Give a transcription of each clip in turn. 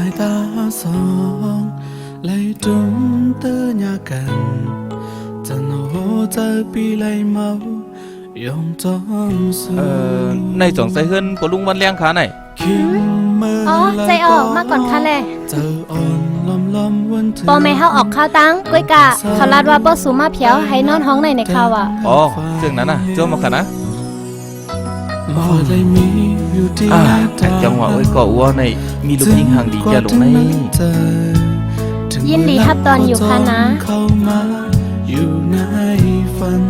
ายตาสองไหลจุ่มเตอหยากันจะโน้เจอปีไหลเมายองจอมสูในสองใส่เฮือนปลุงวันเลี้ยงขาไหนอ๋อใจออกมาก่อนค่ะเลยปอแม่เฮาออกข้าวตั้งก้อยกะเขาลาดว่าป้อสูมาเพียวให้นอนห้องในข้าวอ่ะอ๋อเรื่องนั้นน่ะเจ้ามาค่ะนะจังหวะไว้ก่ออ้วในมีลูกยิงห่างดีแก่ลงในยินดีทับตอนอยู่ค่ะนะอยู่ในฝัน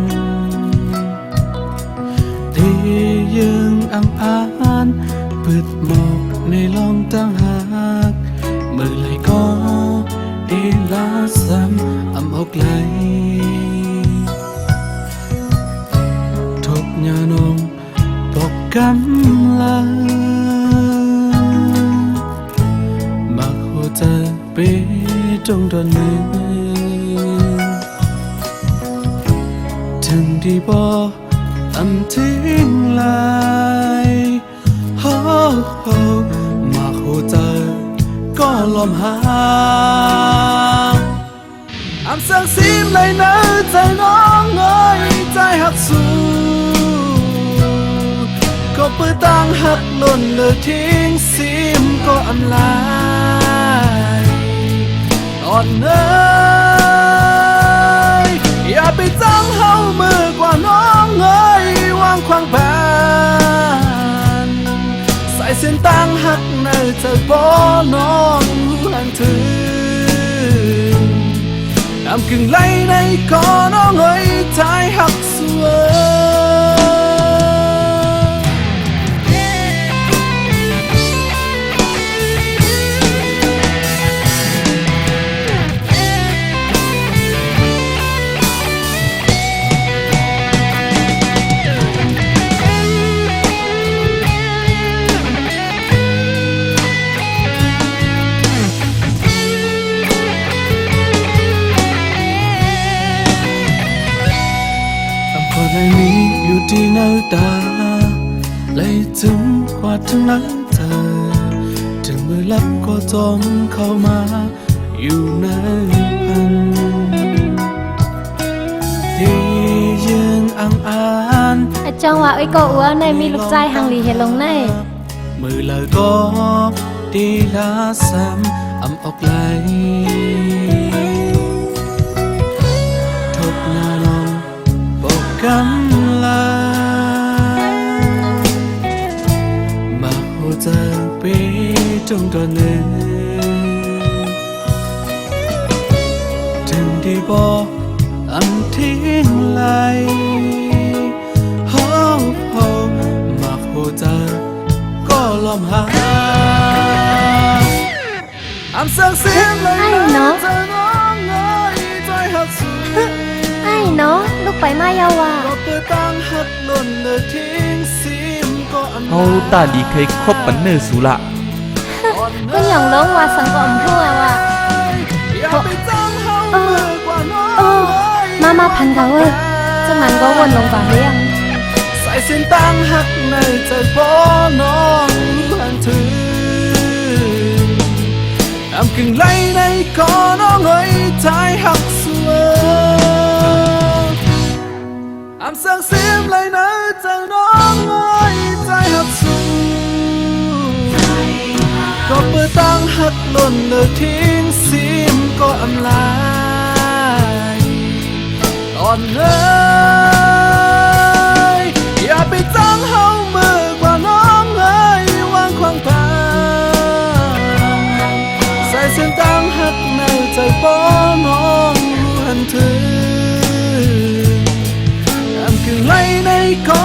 ที่ยังอังอานเปิดหมอกในลองตั้งหากเมื่อไรก็ดีลาซ้ำอำอกไหลทบยานองปกกำลามาหัวใจเปจงโดนมือถึงที่บอกอำทิ้งลายโฮมาหัวใจก็ลมหายอำสังสีมเลยนะใจน้องเอ้ยใจหักสู้ก็เปิดตั้งหักหล่นเลยทิ้งสีมก็อำลายอ่อนเอ้ยอย่าไปจ้องเฮามือกว่าน้องเอ้ยวางควางแผนใส่เส้นตั้งหักในใจบ่น้องหันถึงน้ำกึ่งไหลในคอน้องเอ้ยใจหักสวยอยู่ที่หน้าตาเลยถึงกว่าทั้งนั้นเธอถึงมือลับก็จมเข้ามาอยู่ในพันที่ยังอังอานจังหวะไอ้ก็อ้วนในมีลูกใจหังหลีเห็นลงในมือเลยก็ดีลาซ้ำอำออกไหลทบงานลองบอกกันจงตอนหนึ่งถึงที่บอกอันทิ้งไหลโฮมาหัวใจก็ลมหายอันสังเสียงเลยนะใจน้องเอ้ยใจหักสุดไอ้เนาะลูกไปมาเยาว่ะก็เปิดตั้งหักหล่นเลยทิ้งซิมก็อันเอาตาดีเคยคบปันเนอร์สุละก็อย่างร้องว่าสังกอมทั่วว่ะมาพันเขาเว้ยจังนั้นก็วนลงก่อนเรียงใส่เส้นตั้งหักในใจพ่อน้องหันถึงน้ำกึ่งไหลในคอน้องเอ้ยใจหักสวยอำเสียงเสียมเลยนะใจน้องเอ้ยใจหักสวยก็เปิดตั้งหักหล่นเลยทิ้งซิมก็อำลายอ่อนเอ้ยอย่าไปจ้องเฮามือกว่าน้องเอ้ยวางควางแผนใส่เส้นตั้งหักในใจป้อน้องหันถึงน้ำกึ่งไหลในคอ